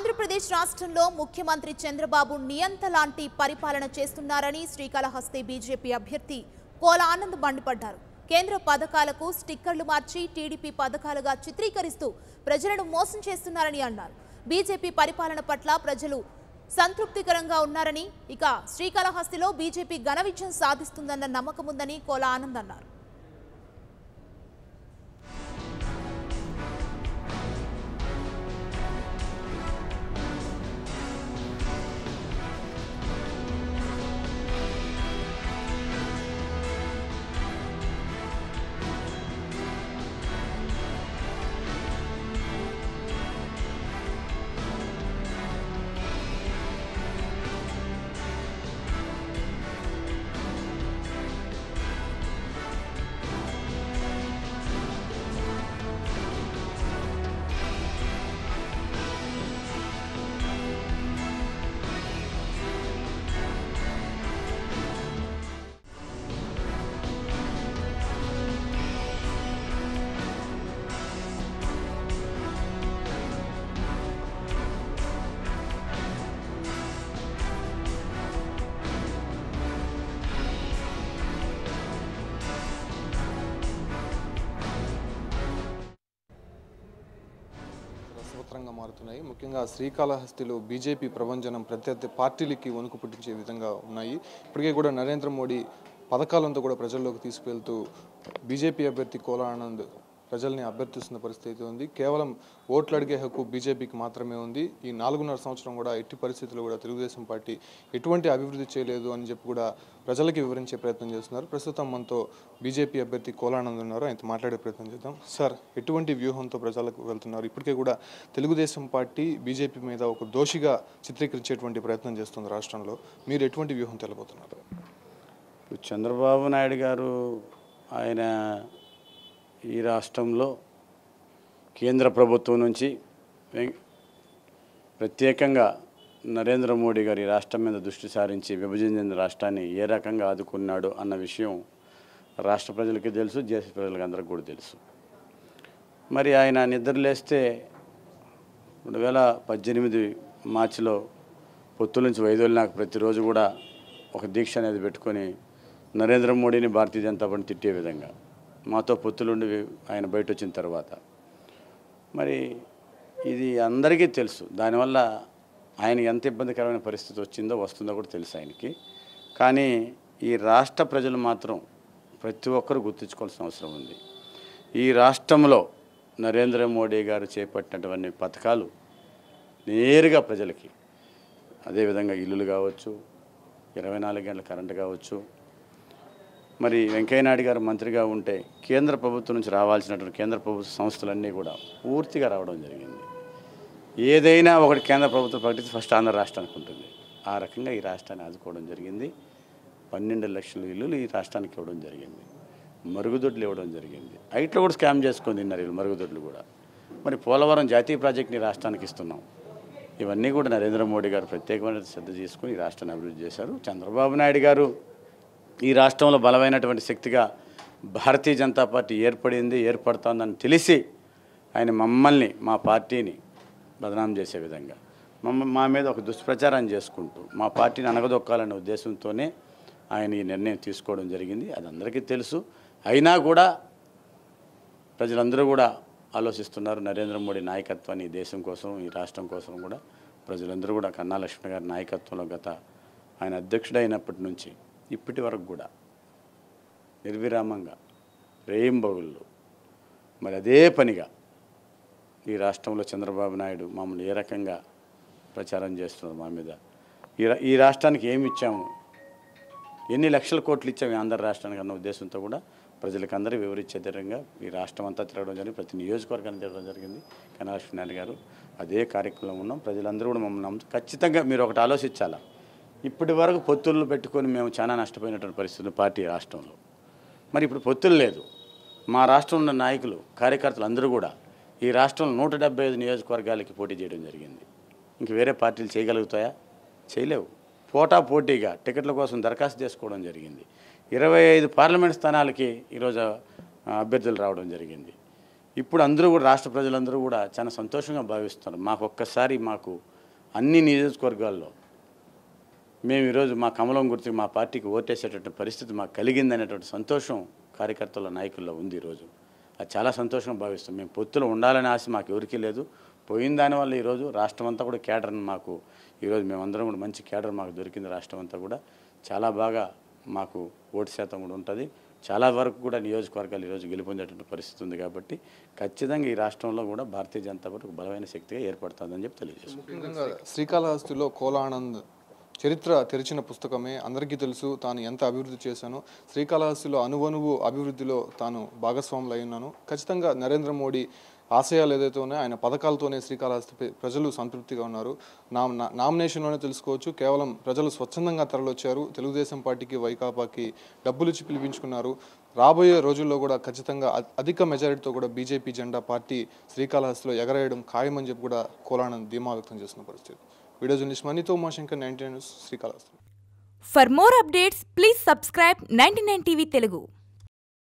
ఆంధ్రప్రదేశ్ రాష్ట్రంలో ముఖ్యమంత్రి చంద్రబాబు నియంత లాంటి పరిపాలన చేస్తున్నారని శ్రీకాళహస్తి బీజేపీ అభ్యర్థి కోల ఆనంద్ మండిపడ్డారు. కేంద్ర పథకాలకు స్టిక్కర్లు మార్చి టీడీపీ పథకాలుగా చిత్రీకరిస్తూ ప్రజలను మోసం చేస్తున్నారని అన్నారు. బీజేపీ పరిపాలన పట్ల ప్రజలు సంతృప్తికరంగా ఉన్నారని, ఇక శ్రీకాళహస్తిలో బీజేపీ ఘన విజయం సాధిస్తుందన్న నమ్మకం ఉందని కోల ఆనంద్ అన్నారు. రసవత్రంగా మారుతున్నాయి. ముఖ్యంగా శ్రీకాళహస్తిలో బీజేపీ ప్రభంజనం ప్రత్యర్థి పార్టీలకి వణుకు పుట్టించే విధంగా ఉన్నాయి. ఇప్పటికే కూడా నరేంద్ర మోడీ పథకాలంతా కూడా ప్రజల్లోకి తీసుకువెళ్తూ బీజేపీ అభ్యర్థి కోల ఆనంద్ ప్రజల్ని అభ్యర్థిస్తున్న పరిస్థితి ఉంది. కేవలం ఓట్లు అడిగే హక్కు బీజేపీకి మాత్రమే ఉంది. ఈ 4.5 సంవత్సరం కూడా ఎట్టి పరిస్థితుల్లో కూడా తెలుగుదేశం పార్టీ ఎటువంటి అభివృద్ధి చేయలేదు అని చెప్పి కూడా ప్రజలకి వివరించే ప్రయత్నం చేస్తున్నారు. ప్రస్తుతం మనతో బీజేపీ అభ్యర్థి కోల ఆనంద్ ఉన్నారు. ఆయనతో మాట్లాడే ప్రయత్నం చేద్దాం. సార్, ఎటువంటి వ్యూహంతో ప్రజలకు వెళ్తున్నారు? ఇప్పటికే కూడా తెలుగుదేశం పార్టీ బీజేపీ మీద ఒక దోషిగా చిత్రీకరించేటువంటి ప్రయత్నం చేస్తుంది రాష్ట్రంలో. మీరు ఎటువంటి వ్యూహం తెలబోతున్నారు? చంద్రబాబు నాయుడు గారు ఆయన ఈ రాష్ట్రంలో కేంద్ర ప్రభుత్వం నుంచి ప్రత్యేకంగా నరేంద్ర మోడీ గారు ఈ రాష్ట్రం మీద దృష్టి సారించి విభజన చెందిన రాష్ట్రాన్ని ఏ రకంగా ఆదుకున్నాడు అన్న విషయం రాష్ట్ర ప్రజలకి తెలుసు, దేశ ప్రజలకి అందరికి కూడా తెలుసు. మరి ఆయన నిద్రలేస్తే 2018 మార్చిలో పొత్తుల నుంచి వైదొలినాక ప్రతిరోజు కూడా ఒక దీక్ష అనేది పెట్టుకొని నరేంద్ర మోడీని భారతీయ జనతా పార్టీని తిట్టే విధంగా మాతో పొత్తులుండి ఆయన బయట వచ్చిన తర్వాత మరి ఇది అందరికీ తెలుసు. దానివల్ల ఆయన ఎంత ఇబ్బందికరమైన పరిస్థితి వచ్చిందో వస్తుందో కూడా తెలుసు ఆయనకి. కానీ ఈ రాష్ట్ర ప్రజలు మాత్రం ప్రతి ఒక్కరు గుర్తుంచుకోవాల్సిన అవసరం ఉంది. ఈ రాష్ట్రంలో నరేంద్ర మోడీ గారు చేపట్టినటువంటి పథకాలు నేరుగా ప్రజలకి, అదేవిధంగా ఇల్లులు కావచ్చు, 24 గంటల కరెంటు కావచ్చు, మరి వెంకయ్యనాయుడు గారు మంత్రిగా ఉంటే కేంద్ర ప్రభుత్వం నుంచి రావాల్సినటువంటి కేంద్ర ప్రభుత్వ సంస్థలన్నీ కూడా పూర్తిగా రావడం జరిగింది. ఏదైనా ఒకటి కేంద్ర ప్రభుత్వం ప్రకటించి ఫస్ట్ ఆంధ్ర రాష్ట్రానికి ఉంటుంది. ఆ రకంగా ఈ రాష్ట్రాన్ని ఆదుకోవడం జరిగింది. 12 లక్షల ఇల్లులు ఈ రాష్ట్రానికి ఇవ్వడం జరిగింది. మరుగుదొడ్లు ఇవ్వడం జరిగింది. ఐట్లో కూడా స్కామ్ చేసుకొని తిన్నారు వీళ్ళు, మరుగుదొడ్లు కూడా. మరి పోలవరం జాతీయ ప్రాజెక్ట్ని రాష్ట్రానికి ఇస్తున్నాం. ఇవన్నీ కూడా నరేంద్ర మోడీ గారు ప్రత్యేకమైన శ్రద్ధ చేసుకుని ఈ రాష్ట్రాన్ని అభివృద్ధి చేశారు. చంద్రబాబు నాయుడు గారు ఈ రాష్ట్రంలో బలమైనటువంటి శక్తిగా భారతీయ జనతా పార్టీ ఏర్పడుతోందని తెలిసి ఆయన మమ్మల్ని, మా పార్టీని బదనాం చేసే విధంగా మా మీద ఒక దుష్ప్రచారం చేసుకుంటూ మా పార్టీని అణగదొక్కాలనే ఉద్దేశంతోనే ఆయన ఈ నిర్ణయం తీసుకోవడం జరిగింది. అది అందరికీ తెలుసు. అయినా కూడా ప్రజలందరూ కూడా ఆలోచిస్తున్నారు. నరేంద్ర మోడీ నాయకత్వాన్ని ఈ దేశం కోసం, ఈ రాష్ట్రం కోసం కూడా ప్రజలందరూ కూడా కన్నా లక్ష్మణ్ గారి నాయకత్వంలో ఆయన అధ్యక్షుడైనప్పటి నుంచి ఇప్పటి వరకు కూడా నిర్విరామంగా రేయింబగుళ్ళు మరి అదే పనిగా ఈ రాష్ట్రంలో చంద్రబాబు నాయుడు మమ్మల్ని ఏ రకంగా ప్రచారం చేస్తున్నారు మా మీద, ఈ రాష్ట్రానికి ఏమి ఇచ్చాము, ఎన్ని లక్షల కోట్లు ఇచ్చాము ఆంధ్ర రాష్ట్రానికి అన్న ఉద్దేశంతో కూడా ప్రజలకు అందరూ వివరించే విధంగా ఈ రాష్ట్రం అంతా తిరగడం జరిగింది. ప్రతి నియోజకవర్గాన్ని తిరగడం జరిగింది. కన్నా లక్ష్మణ్ గారు అదే కార్యక్రమంలో ఉన్నాం. ప్రజలందరూ కూడా మమ్మల్ని నమ్ముతూ ఖచ్చితంగా మీరు ఒకటి ఆలోచించాలా. ఇప్పటి వరకు పొత్తులను పెట్టుకొని మేము చాలా నష్టపోయినటువంటి పరిస్థితులు పార్టీ రాష్ట్రంలో. మరి ఇప్పుడు పొత్తులు లేదు. మా రాష్ట్రంలో ఉన్న నాయకులు, కార్యకర్తలు అందరూ కూడా ఈ రాష్ట్రంలో 175 నియోజకవర్గాలకి పోటీ చేయడం జరిగింది. ఇంక వేరే పార్టీలు చేయగలుగుతాయా? చేయలేవు. పోటాపోటీగా టికెట్ల కోసం దరఖాస్తు చేసుకోవడం జరిగింది. 25 పార్లమెంట్ స్థానాలకి ఈరోజు అభ్యర్థులు రావడం జరిగింది. ఇప్పుడు అందరూ కూడా రాష్ట్ర ప్రజలందరూ కూడా చాలా సంతోషంగా భావిస్తున్నారు. ఒక్కసారి మాకు అన్ని నియోజకవర్గాల్లో మేము ఈరోజు మా కమలం గుర్తుకు మా పార్టీకి ఓటేసేటటువంటి పరిస్థితి మాకు కలిగిందనేటువంటి సంతోషం కార్యకర్తల నాయకుల్లో ఉంది ఈరోజు. అది చాలా సంతోషంగా భావిస్తాం. మేము పొత్తులో ఉండాలనే ఆశ మాకు ఎవరికీ లేదు. పోయిన దానివల్ల ఈరోజు రాష్ట్రం అంతా కూడా కేడర్ని మాకు ఈరోజు మేమందరం కూడా మంచి కేడర్ మాకు దొరికింది. రాష్ట్రం అంతా కూడా చాలా బాగా మాకు ఓటు శాతం కూడా ఉంటుంది. చాలా వరకు కూడా నియోజకవర్గాలు ఈరోజు గెలుపొందేటువంటి పరిస్థితి ఉంది. కాబట్టి ఖచ్చితంగా ఈ రాష్ట్రంలో కూడా భారతీయ జనతా పార్టీ ఒక బలమైన శక్తిగా ఏర్పడుతుందని చెప్పి తెలియజేస్తాం. ముఖ్యంగా శ్రీకాళహస్తిలో కోలానంద్ చరిత్ర తెరిచిన పుస్తకమే. అందరికీ తెలుసు తాను ఎంత అభివృద్ధి చేశానో. శ్రీకాళహస్తిలో అణువణువు అభివృద్ధిలో తాను భాగస్వాములు అయినాను. ఖచ్చితంగా నరేంద్ర మోడీ ఆశయాలు ఏదైతే ఉన్నాయో ఆయన పథకాలతోనే శ్రీకాళహస్తి ప్రజలు సంతృప్తిగా ఉన్నారు. నామినేషన్లోనే తెలుసుకోవచ్చు. కేవలం ప్రజలు స్వచ్ఛందంగా తరలొచ్చారు. తెలుగుదేశం పార్టీకి వైకాపాకి డబ్బులిచ్చి పిలిపించుకున్నారు. రాబోయే రోజుల్లో కూడా ఖచ్చితంగా అధిక మెజారిటీతో కూడా బీజేపీ జెండా పార్టీ శ్రీకాళహస్తిలో ఎగరేయడం ఖాయమని చెప్పి కూడా కోలానంద్ ధీమా వ్యక్తం చేస్తున్న పరిస్థితి. వీడియో జర్నలిస్ట్ మనీతో Umashankar, 99 news, Srikalahasti. For more updates, please subscribe 99 TV Telugu.